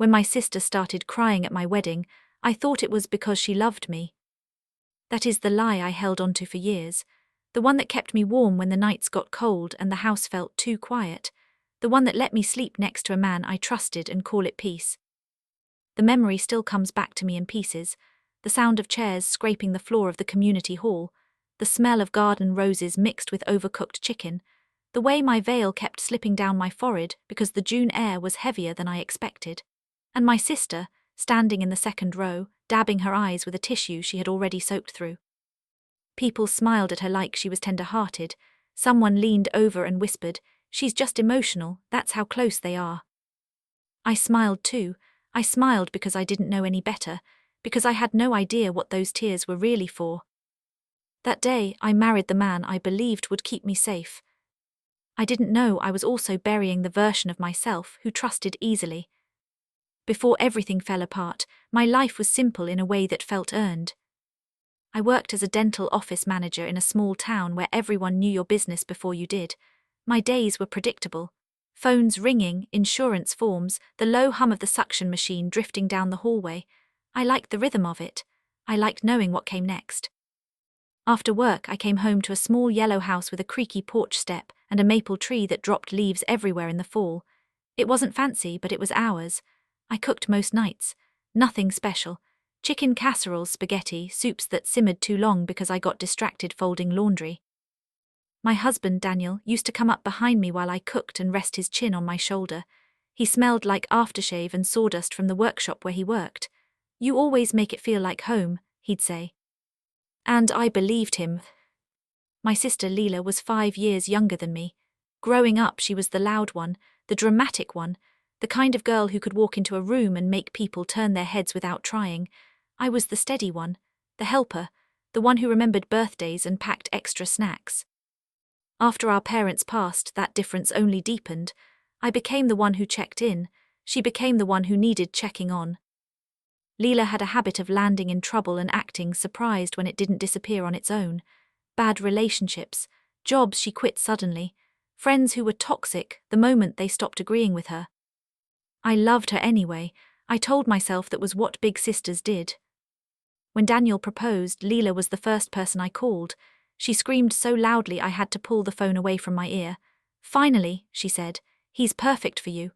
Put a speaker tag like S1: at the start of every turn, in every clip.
S1: When my sister started crying at my wedding, I thought it was because she loved me. That is the lie I held onto for years. The one that kept me warm when the nights got cold and the house felt too quiet. The one that let me sleep next to a man I trusted and call it peace. The memory still comes back to me in pieces. The sound of chairs scraping the floor of the community hall. The smell of garden roses mixed with overcooked chicken. The way my veil kept slipping down my forehead because the June air was heavier than I expected. And my sister, standing in the second row, dabbing her eyes with a tissue she had already soaked through. People smiled at her like she was tender-hearted. Someone leaned over and whispered, "She's just emotional, that's how close they are." I smiled too. I smiled because I didn't know any better, because I had no idea what those tears were really for. That day, I married the man I believed would keep me safe. I didn't know I was also burying the version of myself who trusted easily. Before everything fell apart, my life was simple in a way that felt earned. I worked as a dental office manager in a small town where everyone knew your business before you did. My days were predictable. Phones ringing, insurance forms, the low hum of the suction machine drifting down the hallway. I liked the rhythm of it. I liked knowing what came next. After work, I came home to a small yellow house with a creaky porch step and a maple tree that dropped leaves everywhere in the fall. It wasn't fancy, but it was ours. I cooked most nights. Nothing special. Chicken casseroles, spaghetti, soups that simmered too long because I got distracted folding laundry. My husband, Daniel, used to come up behind me while I cooked and rest his chin on my shoulder. He smelled like aftershave and sawdust from the workshop where he worked. "You always make it feel like home," he'd say. And I believed him. My sister Leela was 5 years younger than me. Growing up, she was the loud one, the dramatic one, the kind of girl who could walk into a room and make people turn their heads without trying. I was the steady one, the helper, the one who remembered birthdays and packed extra snacks. After our parents passed, that difference only deepened. I became the one who checked in. She became the one who needed checking on. Leela had a habit of landing in trouble and acting surprised when it didn't disappear on its own. Bad relationships, jobs she quit suddenly, friends who were toxic the moment they stopped agreeing with her. I loved her anyway. I told myself that was what big sisters did. When Daniel proposed, Leela was the first person I called. She screamed so loudly I had to pull the phone away from my ear. "Finally," she said, "he's perfect for you."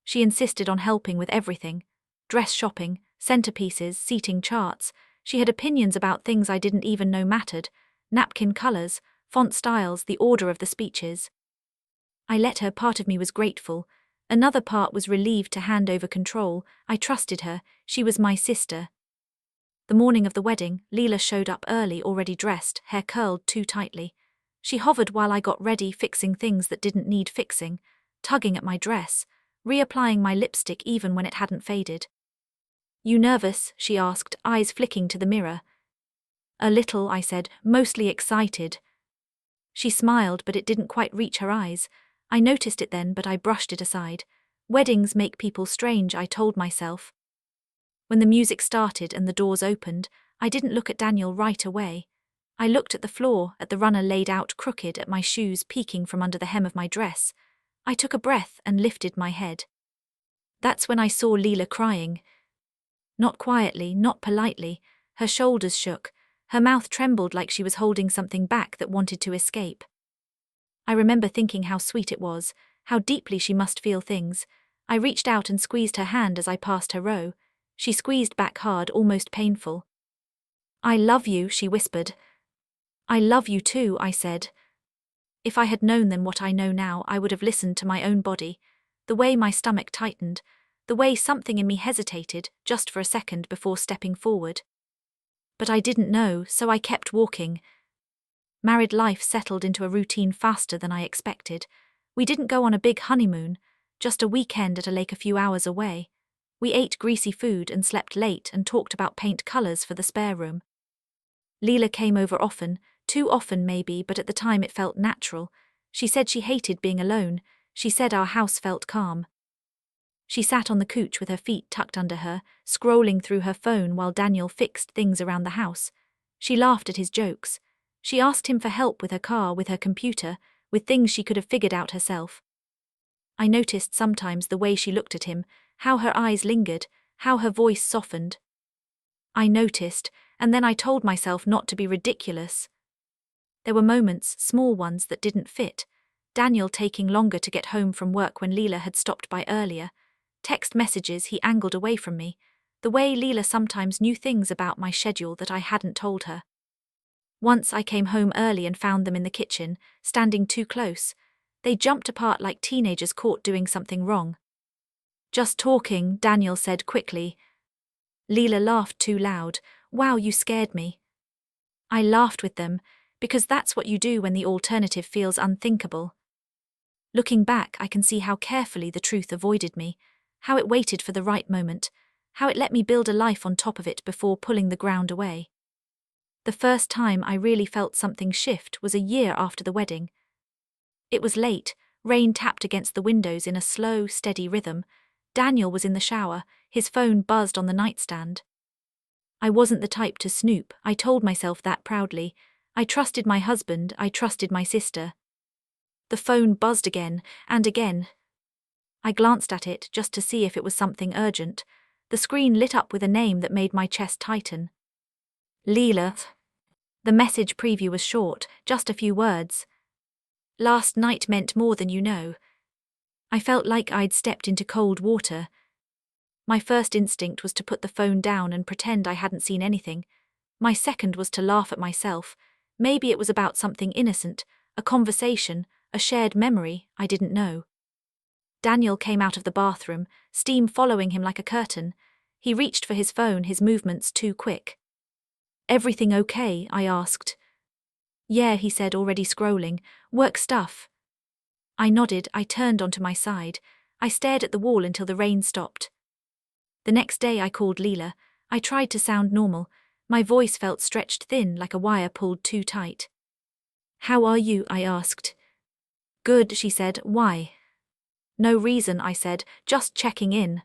S1: She insisted on helping with everything. Dress shopping, centerpieces, seating charts. She had opinions about things I didn't even know mattered. Napkin colors, font styles, the order of the speeches. I let her. Part of me was grateful. Another part was relieved to hand over control. I trusted her. She was my sister. The morning of the wedding, Leela showed up early, already dressed, hair curled too tightly. She hovered while I got ready, fixing things that didn't need fixing, tugging at my dress, reapplying my lipstick even when it hadn't faded. "You nervous?" she asked, eyes flicking to the mirror. "A little," I said, "mostly excited." She smiled, but it didn't quite reach her eyes. I noticed it then, but I brushed it aside. Weddings make people strange, I told myself. When the music started and the doors opened, I didn't look at Daniel right away. I looked at the floor, at the runner laid out crooked, at my shoes peeking from under the hem of my dress. I took a breath and lifted my head. That's when I saw Leela crying. Not quietly, not politely. Her shoulders shook. Her mouth trembled like she was holding something back that wanted to escape. I remember thinking how sweet it was, how deeply she must feel things. I reached out and squeezed her hand as I passed her row. She squeezed back hard, almost painful. "I love you," she whispered. "I love you too," I said. If I had known then what I know now, I would have listened to my own body, the way my stomach tightened, the way something in me hesitated just for a second before stepping forward. But I didn't know, so I kept walking. Married life settled into a routine faster than I expected. We didn't go on a big honeymoon, just a weekend at a lake a few hours away. We ate greasy food and slept late and talked about paint colors for the spare room. Leela came over often, too often maybe, but at the time it felt natural. She said she hated being alone. She said our house felt calm. She sat on the couch with her feet tucked under her, scrolling through her phone while Daniel fixed things around the house. She laughed at his jokes. She asked him for help with her car, with her computer, with things she could have figured out herself. I noticed sometimes the way she looked at him, how her eyes lingered, how her voice softened. I noticed, and then I told myself not to be ridiculous. There were moments, small ones, that didn't fit. Daniel taking longer to get home from work when Leela had stopped by earlier. Text messages he angled away from me. The way Leela sometimes knew things about my schedule that I hadn't told her. Once I came home early and found them in the kitchen, standing too close. They jumped apart like teenagers caught doing something wrong. "Just talking," Daniel said quickly. Leela laughed too loud. "Wow, you scared me." I laughed with them, because that's what you do when the alternative feels unthinkable. Looking back, I can see how carefully the truth avoided me, how it waited for the right moment, how it let me build a life on top of it before pulling the ground away. The first time I really felt something shift was a year after the wedding. It was late, rain tapped against the windows in a slow, steady rhythm. Daniel was in the shower, his phone buzzed on the nightstand. I wasn't the type to snoop, I told myself that proudly. I trusted my husband, I trusted my sister. The phone buzzed again, and again. I glanced at it just to see if it was something urgent. The screen lit up with a name that made my chest tighten. Leela. The message preview was short, just a few words. "Last night meant more than you know." I felt like I'd stepped into cold water. My first instinct was to put the phone down and pretend I hadn't seen anything. My second was to laugh at myself. Maybe it was about something innocent, a conversation, a shared memory, I didn't know. Daniel came out of the bathroom, steam following him like a curtain. He reached for his phone, his movements too quick. "Everything okay?" I asked. "Yeah," he said, already scrolling. "Work stuff." I nodded, I turned onto my side. I stared at the wall until the rain stopped. The next day I called Leela. I tried to sound normal. My voice felt stretched thin, like a wire pulled too tight. "How are you?" I asked. "Good," she said. "Why?" "No reason," I said, "just checking in."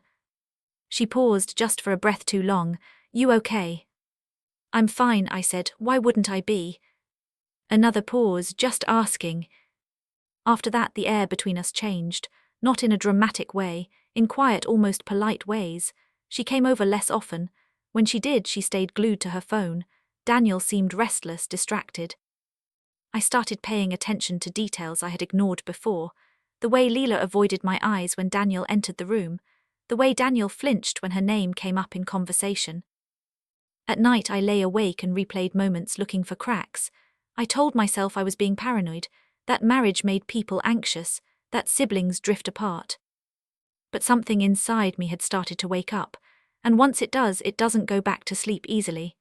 S1: She paused just for a breath too long. "You okay?" "I'm fine," I said. "Why wouldn't I be?" Another pause, just asking. After that, the air between us changed, not in a dramatic way, in quiet, almost polite ways. She came over less often. When she did, she stayed glued to her phone. Daniel seemed restless, distracted. I started paying attention to details I had ignored before. The way Leela avoided my eyes when Daniel entered the room. The way Daniel flinched when her name came up in conversation. At night I lay awake and replayed moments looking for cracks. I told myself I was being paranoid, that marriage made people anxious, that siblings drift apart. But something inside me had started to wake up, and once it does, it doesn't go back to sleep easily.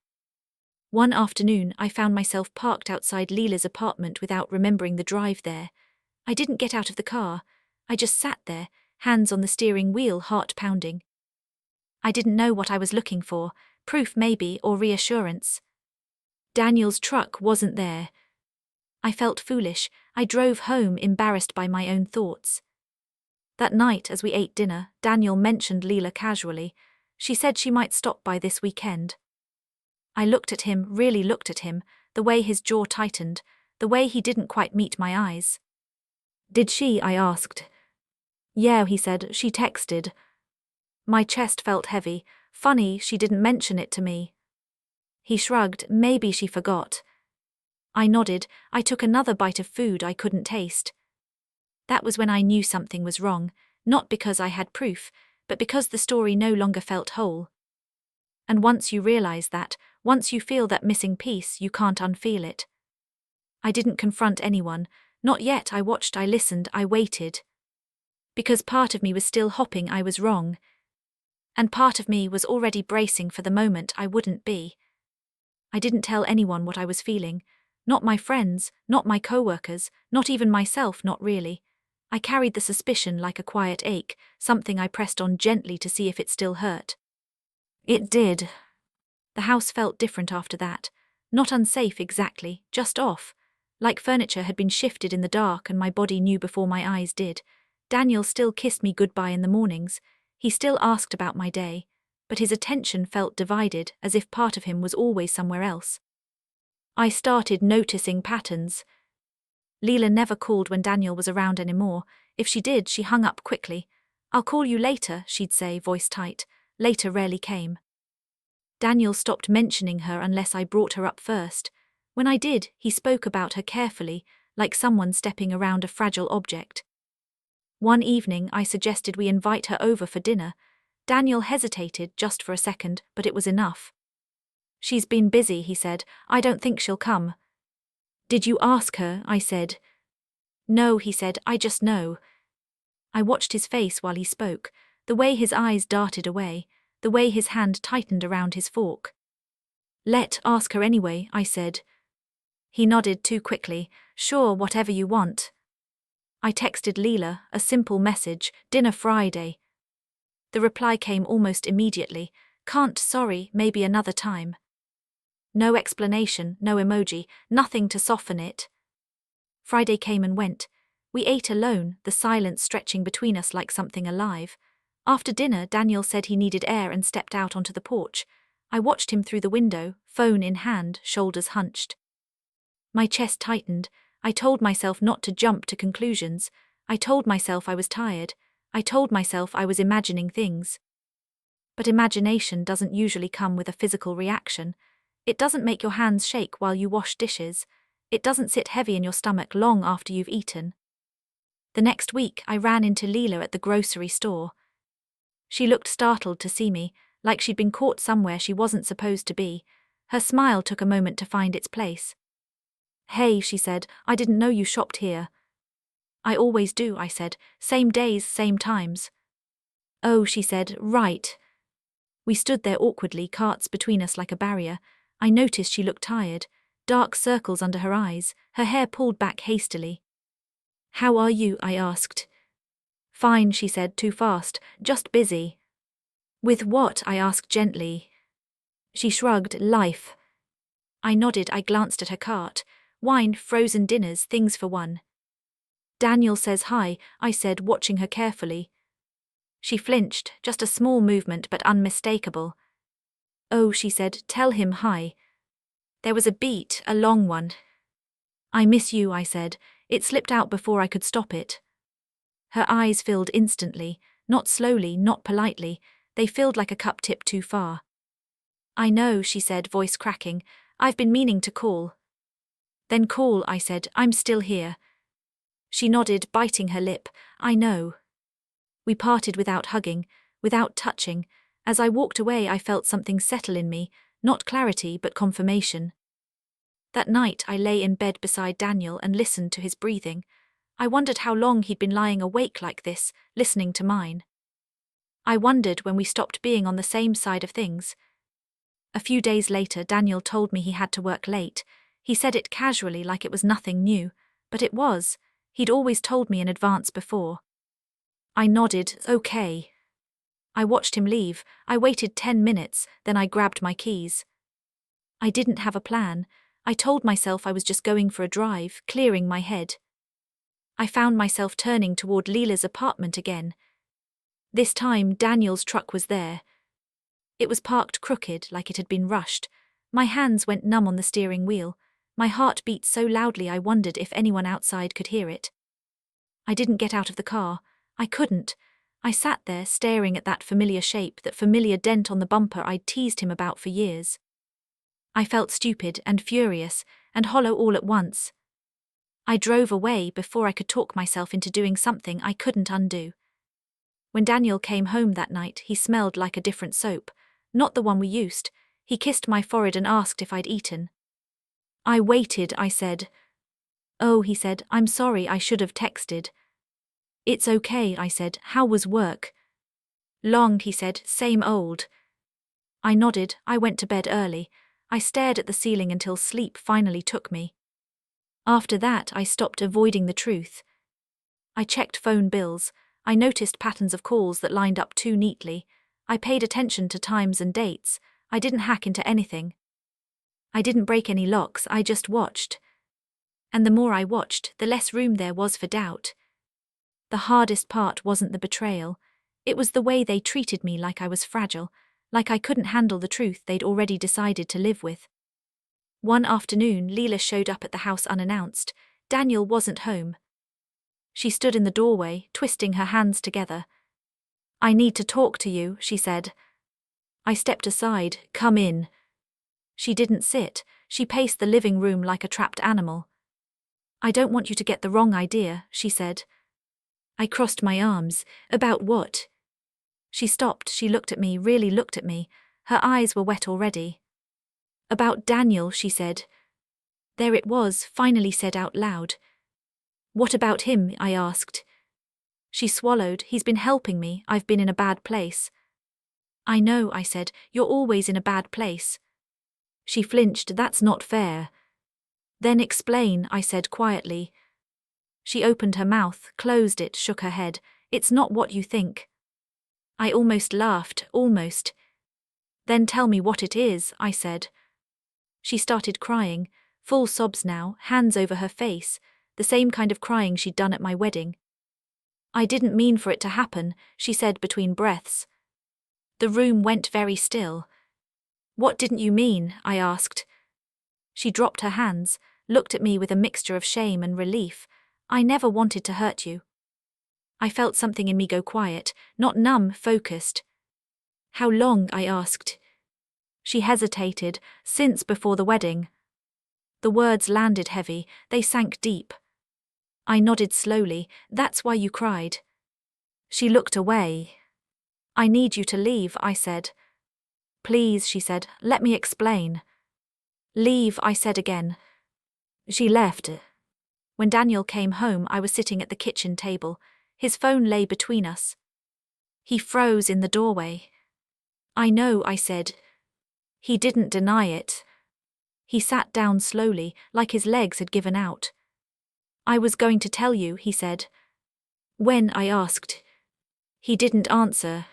S1: One afternoon I found myself parked outside Leela's apartment without remembering the drive there. I didn't get out of the car. I just sat there, hands on the steering wheel, heart pounding. I didn't know what I was looking for, proof maybe, or reassurance. Daniel's truck wasn't there. I felt foolish. I drove home, embarrassed by my own thoughts. That night, as we ate dinner, Daniel mentioned Leela casually. She said she might stop by this weekend. I looked at him, really looked at him, the way his jaw tightened, the way he didn't quite meet my eyes. "Did she?" I asked. "Yeah," he said, "she texted." My chest felt heavy. Funny, she didn't mention it to me. He shrugged. "Maybe she forgot." I nodded. I took another bite of food I couldn't taste. That was when I knew something was wrong, not because I had proof, but because the story no longer felt whole. And once you realize that, once you feel that missing piece, you can't unfeel it. I didn't confront anyone. Not yet. I watched, I listened, I waited. Because part of me was still hoping I was wrong. And part of me was already bracing for the moment I wouldn't be. I didn't tell anyone what I was feeling. Not my friends, not my co-workers, not even myself, not really. I carried the suspicion like a quiet ache, something I pressed on gently to see if it still hurt. It did. The house felt different after that. Not unsafe exactly, just off. Like furniture had been shifted in the dark and my body knew before my eyes did. Daniel still kissed me goodbye in the mornings. He still asked about my day. But his attention felt divided, as if part of him was always somewhere else. I started noticing patterns. Leela never called when Daniel was around anymore. If she did, she hung up quickly. "I'll call you later," she'd say, voice tight. Later rarely came. Daniel stopped mentioning her unless I brought her up first. When I did, he spoke about her carefully, like someone stepping around a fragile object. One evening, I suggested we invite her over for dinner. Daniel hesitated just for a second, but it was enough. "She's been busy," he said. "I don't think she'll come." "Did you ask her?" I said. "No," he said, "I just know." I watched his face while he spoke, the way his eyes darted away, the way his hand tightened around his fork. Ask her anyway," I said. He nodded too quickly. "Sure, whatever you want." I texted Leela, a simple message, "Dinner Friday." The reply came almost immediately. "Can't, sorry, maybe another time." No explanation, no emoji, nothing to soften it. Friday came and went. We ate alone, the silence stretching between us like something alive. After dinner, Daniel said he needed air and stepped out onto the porch. I watched him through the window, phone in hand, shoulders hunched. My chest tightened. I told myself not to jump to conclusions. I told myself I was tired. I told myself I was imagining things. But imagination doesn't usually come with a physical reaction. It doesn't make your hands shake while you wash dishes. It doesn't sit heavy in your stomach long after you've eaten. The next week, I ran into Leela at the grocery store. She looked startled to see me, like she'd been caught somewhere she wasn't supposed to be. Her smile took a moment to find its place. "Hey," she said, "I didn't know you shopped here." "I always do," I said. "Same days, same times." "Oh," she said, "right." We stood there awkwardly, carts between us like a barrier. I noticed she looked tired, dark circles under her eyes, her hair pulled back hastily. "How are you?" I asked. "Fine," she said, too fast, "just busy." "With what?" I asked gently. She shrugged, "Life." I nodded. I glanced at her cart. Wine, frozen dinners, things for one. "Daniel says hi," I said, watching her carefully. She flinched, just a small movement but unmistakable. "Oh," she said, "tell him hi." There was a beat, a long one. "I miss you," I said. It slipped out before I could stop it. Her eyes filled instantly, not slowly, not politely. They filled like a cup tipped too far. "I know," she said, voice cracking. "I've been meaning to call." "Then call," I said. "I'm still here." She nodded, biting her lip. "I know." We parted without hugging, without touching. As I walked away, I felt something settle in me, not clarity but confirmation. That night, I lay in bed beside Daniel and listened to his breathing. I wondered how long he'd been lying awake like this, listening to mine. I wondered when we stopped being on the same side of things. A few days later, Daniel told me he had to work late. He said it casually, like it was nothing new, but it was. He'd always told me in advance before. I nodded, "Okay." I watched him leave. I waited 10 minutes, then I grabbed my keys. I didn't have a plan. I told myself I was just going for a drive, clearing my head. I found myself turning toward Leela's apartment again. This time, Daniel's truck was there. It was parked crooked, like it had been rushed. My hands went numb on the steering wheel. My heart beat so loudly I wondered if anyone outside could hear it. I didn't get out of the car. I couldn't. I sat there staring at that familiar shape, that familiar dent on the bumper I'd teased him about for years. I felt stupid and furious and hollow all at once. I drove away before I could talk myself into doing something I couldn't undo. When Daniel came home that night, he smelled like a different soap, not the one we used. He kissed my forehead and asked if I'd eaten. I waited, I said. "Oh," he said, "I'm sorry, I should have texted." "It's okay," I said. "How was work?" "Long," he said, "same old." I nodded. I went to bed early. I stared at the ceiling until sleep finally took me. After that, I stopped avoiding the truth. I checked phone bills. I noticed patterns of calls that lined up too neatly. I paid attention to times and dates. I didn't hack into anything. I didn't break any locks, I just watched. And the more I watched, the less room there was for doubt. The hardest part wasn't the betrayal. It was the way they treated me, like I was fragile, like I couldn't handle the truth they'd already decided to live with. One afternoon, Leela showed up at the house unannounced. Daniel wasn't home. She stood in the doorway, twisting her hands together. I need to talk to you, she said. I stepped aside. Come in. She didn't sit. She paced the living room like a trapped animal. I don't want you to get the wrong idea, she said. I crossed my arms. About what? She stopped. She looked at me, really looked at me. Her eyes were wet already. About Daniel, she said. There it was, finally said out loud. What about him? I asked. She swallowed. He's been helping me. I've been in a bad place. I know, I said. You're always in a bad place. She flinched. That's not fair. Then explain, I said quietly. She opened her mouth, closed it, shook her head. It's not what you think. I almost laughed, almost. Then tell me what it is, I said. She started crying, full sobs now, hands over her face, the same kind of crying she'd done at my wedding. I didn't mean for it to happen, she said between breaths. The room went very still. What didn't you mean? I asked. She dropped her hands, looked at me with a mixture of shame and relief. I never wanted to hurt you. I felt something in me go quiet, not numb, focused. How long? I asked. She hesitated. Since before the wedding. The words landed heavy, they sank deep. I nodded slowly. That's why you cried. She looked away. I need you to leave, I said. Please, she said, let me explain. Leave, I said again. She left. When Daniel came home, I was sitting at the kitchen table. His phone lay between us. He froze in the doorway. I know, I said. He didn't deny it. He sat down slowly, like his legs had given out. I was going to tell you, he said. When? I asked. He didn't answer.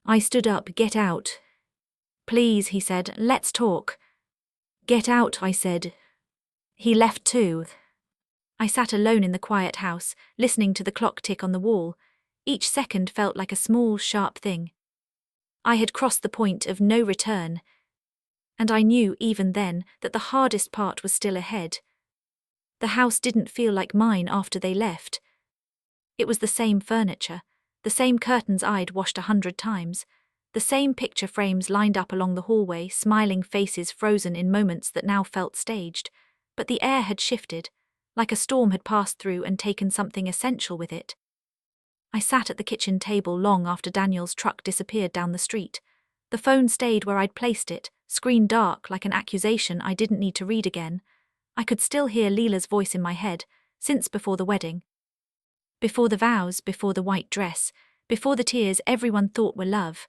S1: I stood up. Get out. Please, he said, let's talk. Get out, I said. He left too. I sat alone in the quiet house, listening to the clock tick on the wall. Each second felt like a small, sharp thing. I had crossed the point of no return. And I knew, even then, that the hardest part was still ahead. The house didn't feel like mine after they left. It was the same furniture, the same curtains I'd washed 100 times, the same picture frames lined up along the hallway, smiling faces frozen in moments that now felt staged, but the air had shifted, like a storm had passed through and taken something essential with it. I sat at the kitchen table long after Daniel's truck disappeared down the street. The phone stayed where I'd placed it, screen dark like an accusation I didn't need to read again. I could still hear Leela's voice in my head, since before the wedding. Before the vows, before the white dress, before the tears everyone thought were love.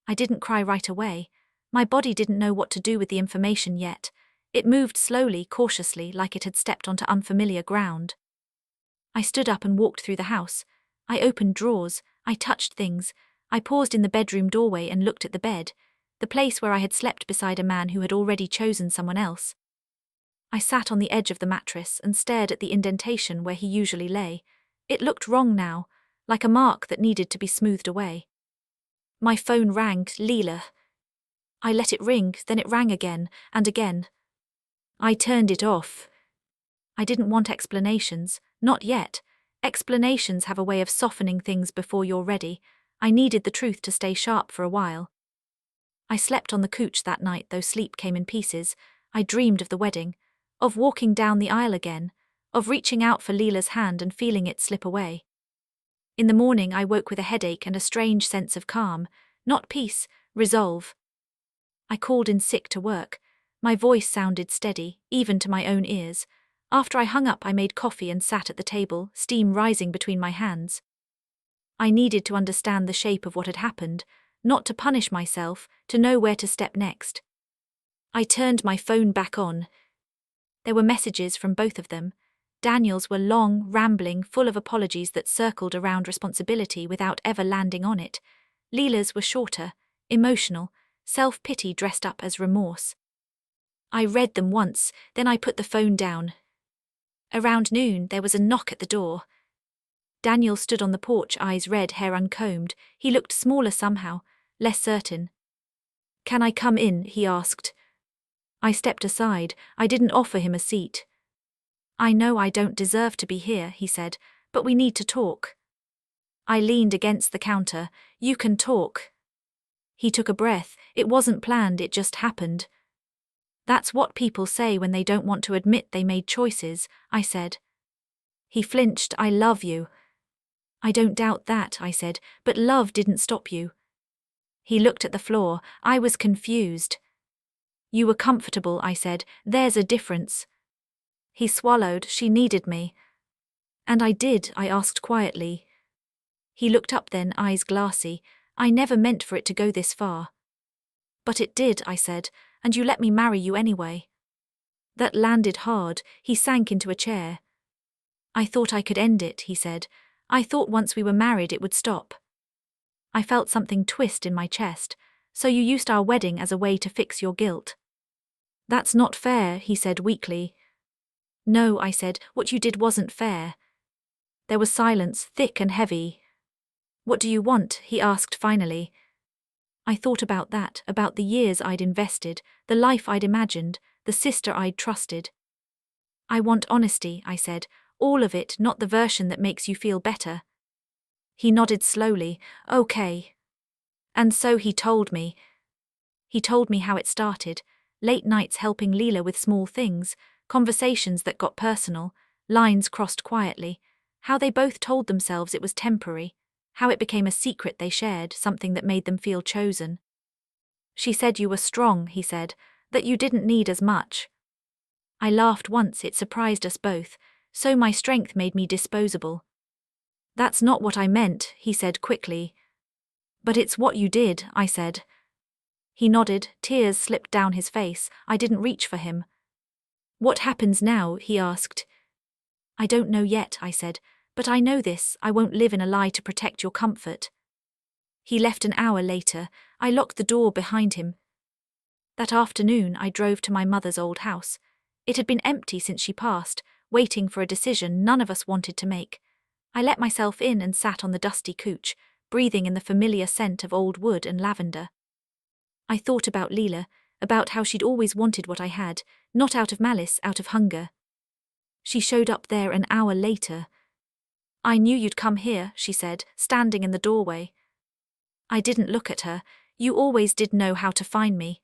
S1: I didn't cry right away. My body didn't know what to do with the information yet. It moved slowly, cautiously, like it had stepped onto unfamiliar ground. I stood up and walked through the house. I opened drawers, I touched things. I paused in the bedroom doorway and looked at the bed, the place where I had slept beside a man who had already chosen someone else. I sat on the edge of the mattress and stared at the indentation where he usually lay. It looked wrong now, like a mark that needed to be smoothed away. My phone rang. Leela. I let it ring, then it rang again, and again. I turned it off. I didn't want explanations, not yet. Explanations have a way of softening things before you're ready. I needed the truth to stay sharp for a while. I slept on the couch that night, though sleep came in pieces. I dreamed of the wedding, of walking down the aisle again, of reaching out for Leela's hand and feeling it slip away. In the morning I woke with a headache and a strange sense of calm, not peace, resolve. I called in sick to work. My voice sounded steady, even to my own ears. After I hung up I made coffee and sat at the table, steam rising between my hands. I needed to understand the shape of what had happened, not to punish myself, to know where to step next. I turned my phone back on. There were messages from both of them. Daniel's were long, rambling, full of apologies that circled around responsibility without ever landing on it. Leela's were shorter, emotional, self-pity dressed up as remorse. I read them once, then I put the phone down. Around noon there was a knock at the door. Daniel stood on the porch, eyes red, hair uncombed. He looked smaller somehow, less certain. "Can I come in?" he asked. I stepped aside. I didn't offer him a seat. "I know I don't deserve to be here," he said, "but we need to talk." I leaned against the counter. You can talk. He took a breath. It wasn't planned, it just happened. That's what people say when they don't want to admit they made choices, I said. He flinched. I love you. I don't doubt that, I said, but love didn't stop you. He looked at the floor. I was confused. You were comfortable, I said. There's a difference. He swallowed. She needed me. And I did, I asked quietly. He looked up then, eyes glassy. I never meant for it to go this far. But it did, I said, and you let me marry you anyway. That landed hard. He sank into a chair. I thought I could end it, he said. I thought once we were married it would stop. I felt something twist in my chest. So you used our wedding as a way to fix your guilt. That's not fair, he said weakly. No, I said, what you did wasn't fair. There was silence, thick and heavy. What do you want? He asked finally. I thought about that, about the years I'd invested, the life I'd imagined, the sister I'd trusted. I want honesty, I said, all of it, not the version that makes you feel better. He nodded slowly. Okay. And so he told me. He told me how it started, late nights helping Leela with small things, conversations that got personal, lines crossed quietly, how they both told themselves it was temporary, how it became a secret they shared, something that made them feel chosen. She said you were strong, he said, that you didn't need as much. I laughed once, it surprised us both, so my strength made me disposable. That's not what I meant, he said quickly. But it's what you did, I said. He nodded, tears slipped down his face. I didn't reach for him. What happens now? He asked. I don't know yet, I said, but I know this, I won't live in a lie to protect your comfort. He left an hour later. I locked the door behind him. That afternoon I drove to my mother's old house. It had been empty since she passed, waiting for a decision none of us wanted to make. I let myself in and sat on the dusty couch, breathing in the familiar scent of old wood and lavender. I thought about Leela, about how she'd always wanted what I had, not out of malice, out of hunger. She showed up there an hour later. I knew you'd come here, she said, standing in the doorway. I didn't look at her. You always did know how to find me.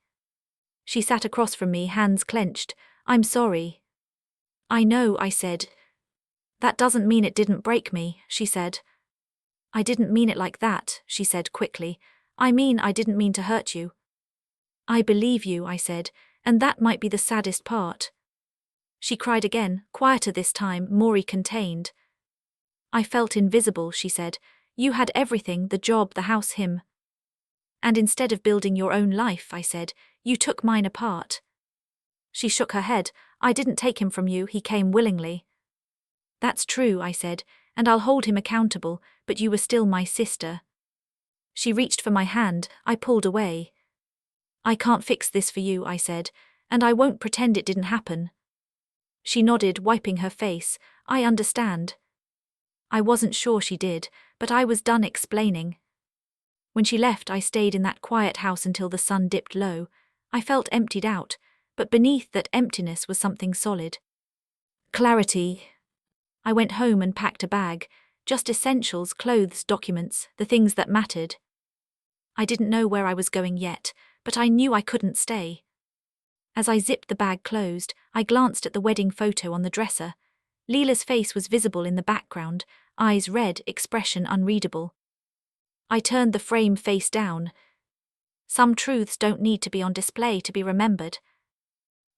S1: She sat across from me, hands clenched. I'm sorry. I know, I said. That doesn't mean it didn't break me, she said. I didn't mean it like that, she said quickly. I mean, I didn't mean to hurt you. I believe you, I said, and that might be the saddest part. She cried again, quieter this time, more contained. I felt invisible, she said. You had everything, the job, the house, him. And instead of building your own life, I said, you took mine apart. She shook her head. I didn't take him from you, he came willingly. That's true, I said, and I'll hold him accountable, but you were still my sister. She reached for my hand. I pulled away. I can't fix this for you, I said, and I won't pretend it didn't happen. She nodded, wiping her face. I understand. I wasn't sure she did, but I was done explaining. When she left, I stayed in that quiet house until the sun dipped low. I felt emptied out, but beneath that emptiness was something solid. Clarity. I went home and packed a bag, just essentials, clothes, documents, the things that mattered. I didn't know where I was going yet, but I knew I couldn't stay. As I zipped the bag closed, I glanced at the wedding photo on the dresser. Leela's face was visible in the background, eyes red, expression unreadable. I turned the frame face down. Some truths don't need to be on display to be remembered.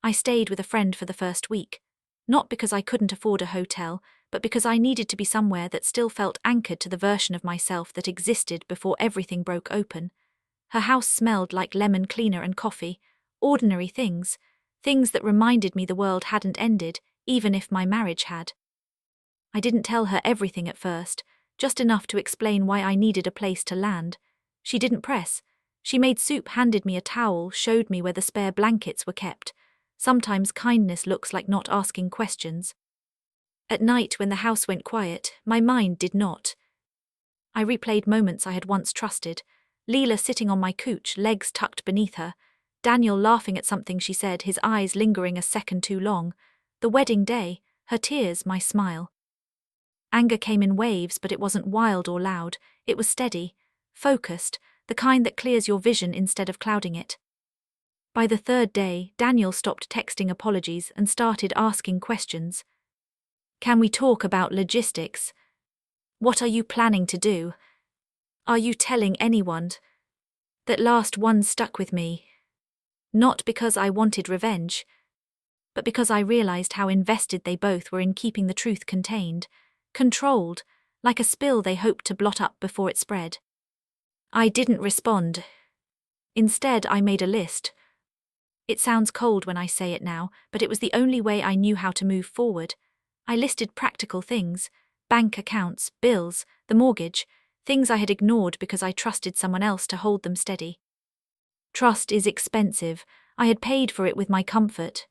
S1: I stayed with a friend for the first week, not because I couldn't afford a hotel, but because I needed to be somewhere that still felt anchored to the version of myself that existed before everything broke open. Her house smelled like lemon cleaner and coffee, ordinary things, things that reminded me the world hadn't ended, even if my marriage had. I didn't tell her everything at first, just enough to explain why I needed a place to land. She didn't press. She made soup, handed me a towel, showed me where the spare blankets were kept. Sometimes kindness looks like not asking questions. At night, when the house went quiet, my mind did not. I replayed moments I had once trusted. Leela sitting on my couch, legs tucked beneath her. Daniel laughing at something she said, his eyes lingering a second too long. The wedding day, her tears, my smile. Anger came in waves, but it wasn't wild or loud. It was steady, focused, the kind that clears your vision instead of clouding it. By the third day, Daniel stopped texting apologies and started asking questions. Can we talk about logistics? What are you planning to do? Are you telling anyone? That last one stuck with me. Not because I wanted revenge, but because I realized how invested they both were in keeping the truth contained, controlled, like a spill they hoped to blot up before it spread. I didn't respond. Instead, I made a list. It sounds cold when I say it now, but it was the only way I knew how to move forward. I listed practical things, bank accounts, bills, the mortgage, things I had ignored because I trusted someone else to hold them steady. Trust is expensive. I had paid for it with my comfort.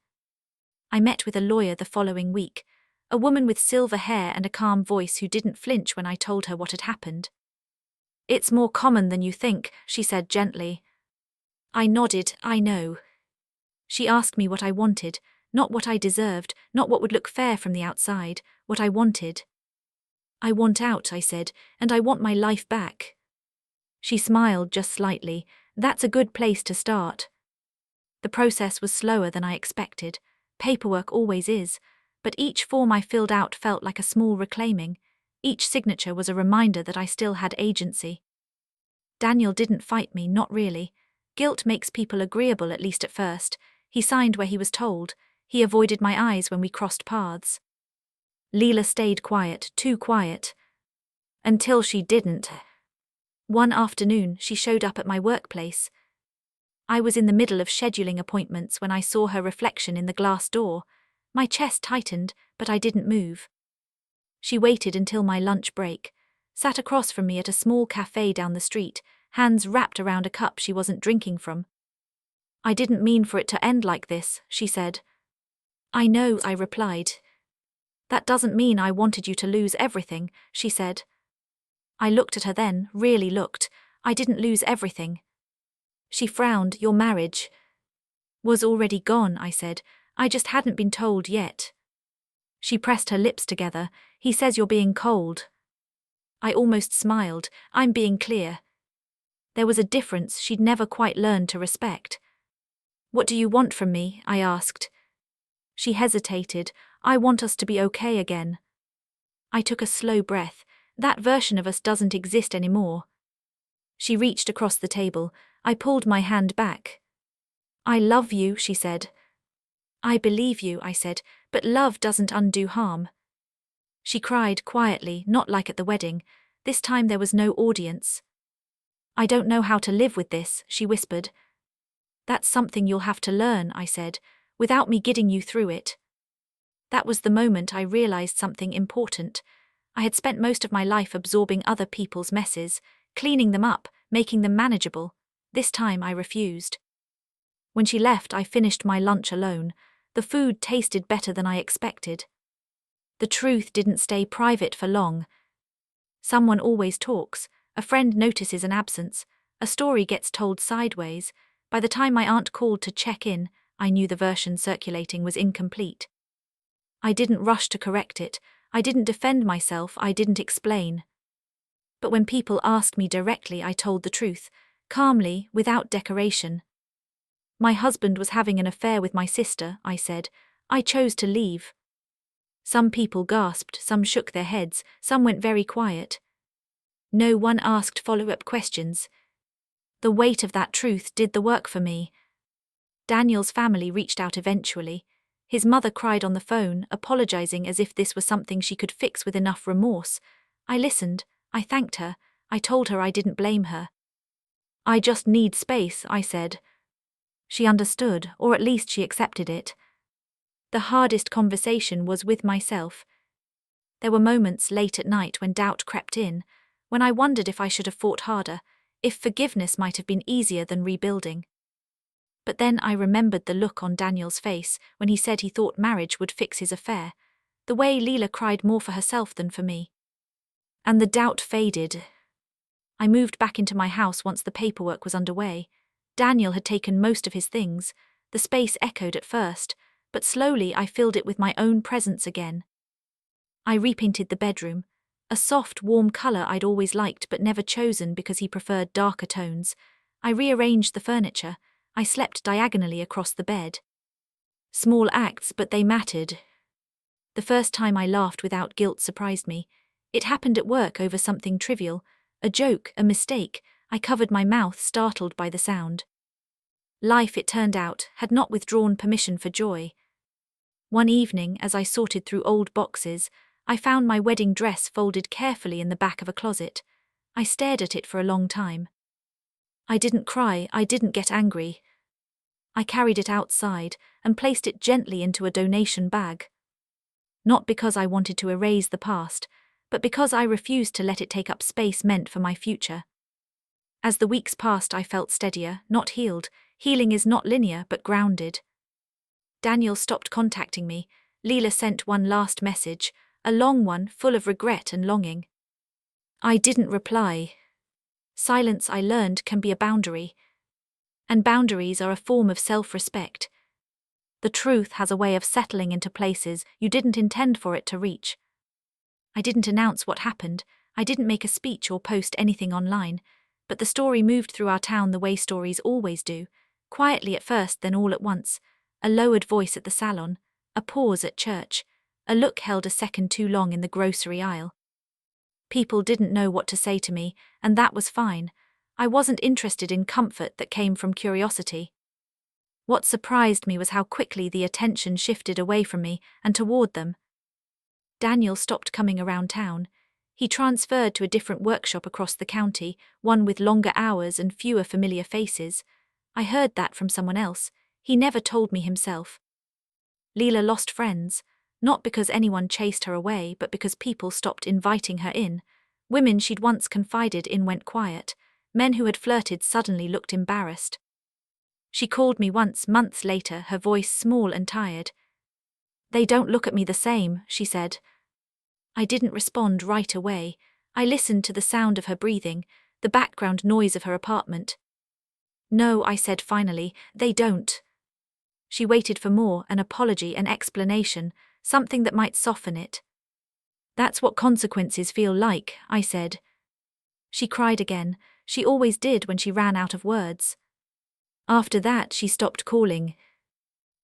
S1: I met with a lawyer the following week, a woman with silver hair and a calm voice who didn't flinch when I told her what had happened. It's more common than you think, she said gently. I nodded, I know. She asked me what I wanted, not what I deserved, not what would look fair from the outside, what I wanted. I want out, I said, and I want my life back. She smiled just slightly. That's a good place to start. The process was slower than I expected. Paperwork always is, but each form I filled out felt like a small reclaiming. Each signature was a reminder that I still had agency. Daniel didn't fight me, not really. Guilt makes people agreeable, at least at first. He signed where he was told. He avoided my eyes when we crossed paths. Leela stayed quiet, too quiet. Until she didn't. One afternoon, she showed up at my workplace. I was in the middle of scheduling appointments when I saw her reflection in the glass door. My chest tightened, but I didn't move. She waited until my lunch break, sat across from me at a small cafe down the street, hands wrapped around a cup she wasn't drinking from. I didn't mean for it to end like this, she said. I know, I replied. That doesn't mean I wanted you to lose everything, she said. I looked at her then, really looked. I didn't lose everything. She frowned. Your marriage was already gone, I said. I just hadn't been told yet. She pressed her lips together. He says you're being cold. I almost smiled. I'm being clear. There was a difference she'd never quite learned to respect. What do you want from me? I asked. She hesitated. I want us to be okay again. I took a slow breath. That version of us doesn't exist anymore. She reached across the table. I pulled my hand back. I love you, she said. I believe you, I said, but love doesn't undo harm. She cried quietly, not like at the wedding. This time there was no audience. I don't know how to live with this, she whispered. That's something you'll have to learn, I said, without me guiding you through it. That was the moment I realized something important. I had spent most of my life absorbing other people's messes, cleaning them up, making them manageable. This time I refused. When she left, I finished my lunch alone. The food tasted better than I expected. The truth didn't stay private for long. Someone always talks. A friend notices an absence. A story gets told sideways. By the time my aunt called to check in, I knew the version circulating was incomplete. I didn't rush to correct it. I didn't defend myself. I didn't explain. But when people asked me directly, I told the truth, calmly, without decoration. My husband was having an affair with my sister, I said. I chose to leave. Some people gasped, some shook their heads, some went very quiet. No one asked follow-up questions. The weight of that truth did the work for me. Daniel's family reached out eventually. His mother cried on the phone, apologizing as if this was something she could fix with enough remorse. I listened. I thanked her. I told her I didn't blame her. I just need space, I said. She understood, or at least she accepted it. The hardest conversation was with myself. There were moments late at night when doubt crept in, when I wondered if I should have fought harder, if forgiveness might have been easier than rebuilding. But then I remembered the look on Daniel's face when he said he thought marriage would fix his affair, the way Leela cried more for herself than for me. And the doubt faded. I moved back into my house once the paperwork was underway. Daniel had taken most of his things. The space echoed at first, but slowly I filled it with my own presence again. I repainted the bedroom, a soft, warm color I'd always liked but never chosen because he preferred darker tones. I rearranged the furniture. I slept diagonally across the bed. Small acts, but they mattered. The first time I laughed without guilt surprised me. It happened at work over something trivial, a joke, a mistake. I covered my mouth, startled by the sound. Life, it turned out, had not withdrawn permission for joy. One evening, as I sorted through old boxes, I found my wedding dress folded carefully in the back of a closet. I stared at it for a long time. I didn't cry, I didn't get angry. I carried it outside and placed it gently into a donation bag. Not because I wanted to erase the past, but because I refused to let it take up space meant for my future. As the weeks passed, I felt steadier, not healed. Healing is not linear, but grounded. Daniel stopped contacting me. Leela sent one last message, a long one full of regret and longing. I didn't reply. Silence, I learned, can be a boundary. And boundaries are a form of self-respect. The truth has a way of settling into places you didn't intend for it to reach. I didn't announce what happened. I didn't make a speech or post anything online. But the story moved through our town the way stories always do. Quietly at first, then all at once. A lowered voice at the salon, a pause at church, a look held a second too long in the grocery aisle. People didn't know what to say to me, and that was fine. I wasn't interested in comfort that came from curiosity. What surprised me was how quickly the attention shifted away from me and toward them. Daniel stopped coming around town. He transferred to a different workshop across the county, one with longer hours and fewer familiar faces. I heard that from someone else. He never told me himself. Leela lost friends, not because anyone chased her away, but because people stopped inviting her in. Women she'd once confided in went quiet. Men who had flirted suddenly looked embarrassed. She called me once, months later, her voice small and tired. "They don't look at me the same," she said. I didn't respond right away. I listened to the sound of her breathing, the background noise of her apartment. "No," I said finally, "they don't." She waited for more, an apology, an explanation, something that might soften it. "That's what consequences feel like," I said. She cried again. She always did when she ran out of words. After that, she stopped calling.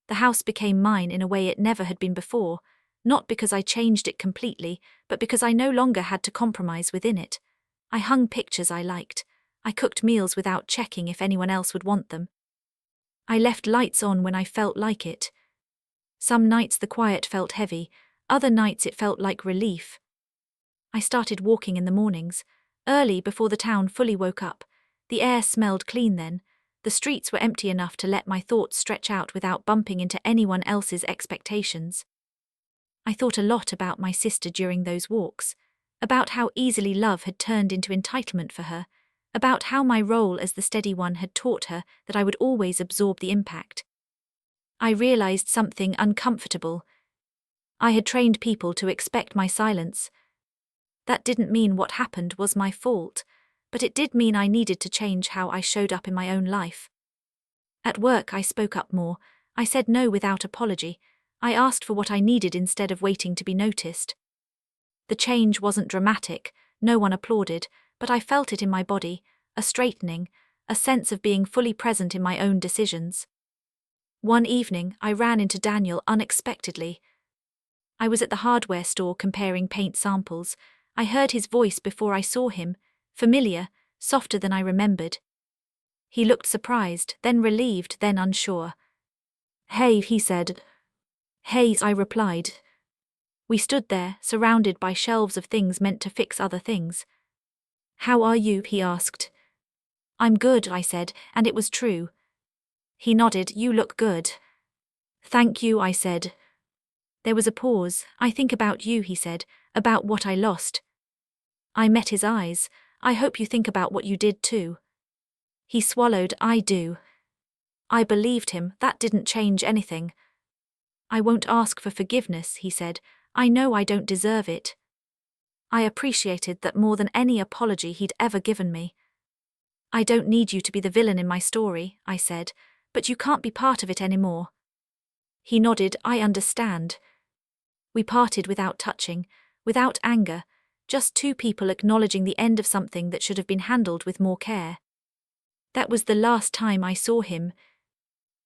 S1: The house became mine in a way it never had been before, not because I changed it completely, but because I no longer had to compromise within it. I hung pictures I liked. I cooked meals without checking if anyone else would want them. I left lights on when I felt like it. Some nights the quiet felt heavy, other nights it felt like relief. I started walking in the mornings, early before the town fully woke up. The air smelled clean then. The streets were empty enough to let my thoughts stretch out without bumping into anyone else's expectations. I thought a lot about my sister during those walks, about how easily love had turned into entitlement for her, about how my role as the steady one had taught her that I would always absorb the impact. I realized something uncomfortable. I had trained people to expect my silence. That didn't mean what happened was my fault, but it did mean I needed to change how I showed up in my own life. At work, I spoke up more. I said no without apology. I asked for what I needed instead of waiting to be noticed. The change wasn't dramatic, no one applauded, but I felt it in my body, a straightening, a sense of being fully present in my own decisions. One evening, I ran into Daniel unexpectedly. I was at the hardware store comparing paint samples. I heard his voice before I saw him, familiar, softer than I remembered. He looked surprised, then relieved, then unsure. "Hey," he said. "Hey," I replied. We stood there, surrounded by shelves of things meant to fix other things. "How are you?" he asked. "I'm good," I said, and it was true. He nodded. "You look good." "Thank you," I said. There was a pause. "I think about you," he said, "about what I lost." I met his eyes. "I hope you think about what you did too." He swallowed. "I do." I believed him. That didn't change anything. "I won't ask for forgiveness," he said. "I know I don't deserve it." I appreciated that more than any apology he'd ever given me. "I don't need you to be the villain in my story," I said, "but you can't be part of it anymore." He nodded. "I understand." We parted without touching. without anger, just two people acknowledging the end of something that should have been handled with more care. That was the last time I saw him.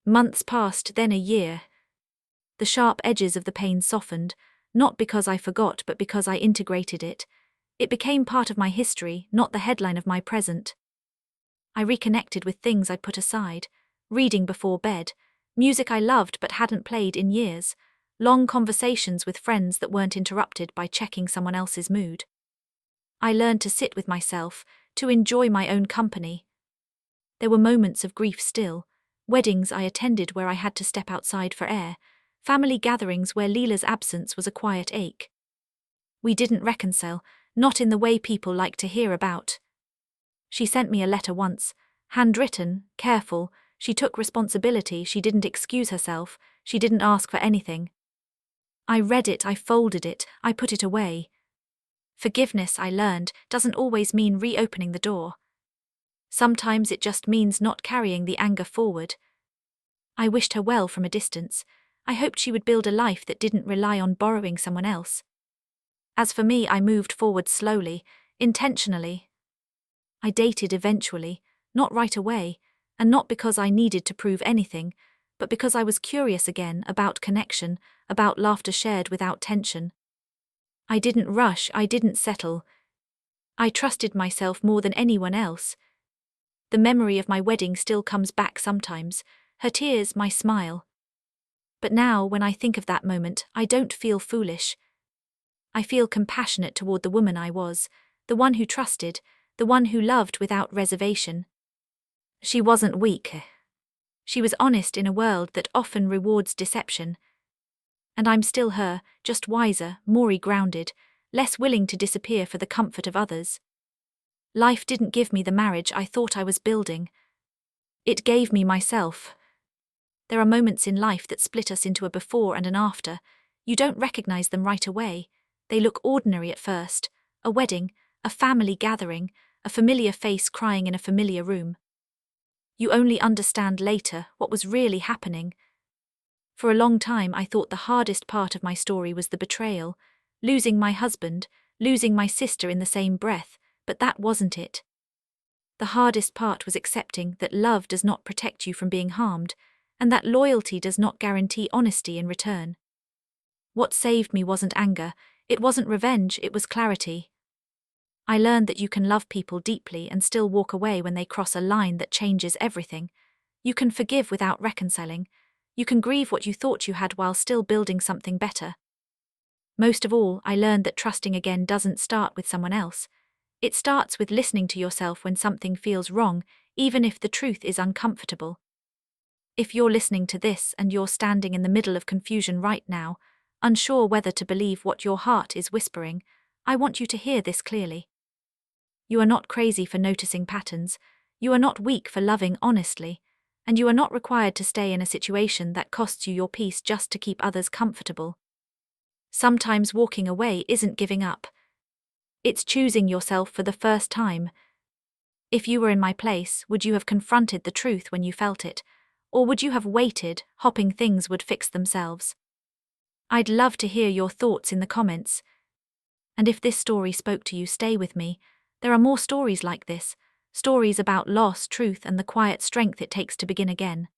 S1: Months passed, then a year. The sharp edges of the pain softened, not because I forgot but because I integrated it. It became part of my history, not the headline of my present. I reconnected with things I'd put aside, reading before bed, music I loved but hadn't played in years, long conversations with friends that weren't interrupted by checking someone else's mood. I learned to sit with myself, to enjoy my own company. There were moments of grief still, weddings I attended where I had to step outside for air, family gatherings where Leela's absence was a quiet ache. We didn't reconcile, not in the way people like to hear about. She sent me a letter once, handwritten, careful. She took responsibility, she didn't excuse herself, she didn't ask for anything. I read it, I folded it, I put it away. Forgiveness, I learned, doesn't always mean reopening the door. Sometimes it just means not carrying the anger forward. I wished her well from a distance. I hoped she would build a life that didn't rely on borrowing someone else. As for me, I moved forward slowly, intentionally. I dated eventually, not right away, and not because I needed to prove anything, but because I was curious again about connection, about laughter shared without tension. I didn't rush, I didn't settle. I trusted myself more than anyone else. The memory of my wedding still comes back sometimes, her tears, my smile. But now, when I think of that moment, I don't feel foolish. I feel compassionate toward the woman I was, the one who trusted, the one who loved without reservation. She wasn't weak. She was honest in a world that often rewards deception. And I'm still her, just wiser, more grounded, less willing to disappear for the comfort of others. Life didn't give me the marriage I thought I was building. It gave me myself. There are moments in life that split us into a before and an after. You don't recognize them right away. They look ordinary at first. A wedding, a family gathering, a familiar face crying in a familiar room. You only understand later what was really happening. For a long time I thought the hardest part of my story was the betrayal, losing my husband, losing my sister in the same breath, but that wasn't it. The hardest part was accepting that love does not protect you from being harmed, and that loyalty does not guarantee honesty in return. What saved me wasn't anger, it wasn't revenge, it was clarity. I learned that you can love people deeply and still walk away when they cross a line that changes everything. You can forgive without reconciling. You can grieve what you thought you had while still building something better. Most of all, I learned that trusting again doesn't start with someone else. It starts with listening to yourself when something feels wrong, even if the truth is uncomfortable. If you're listening to this and you're standing in the middle of confusion right now, unsure whether to believe what your heart is whispering, I want you to hear this clearly. You are not crazy for noticing patterns, you are not weak for loving honestly, and you are not required to stay in a situation that costs you your peace just to keep others comfortable. Sometimes walking away isn't giving up. It's choosing yourself for the first time. If you were in my place, would you have confronted the truth when you felt it, or would you have waited, hoping things would fix themselves? I'd love to hear your thoughts in the comments. And if this story spoke to you, stay with me. There are more stories like this, stories about loss, truth, and the quiet strength it takes to begin again.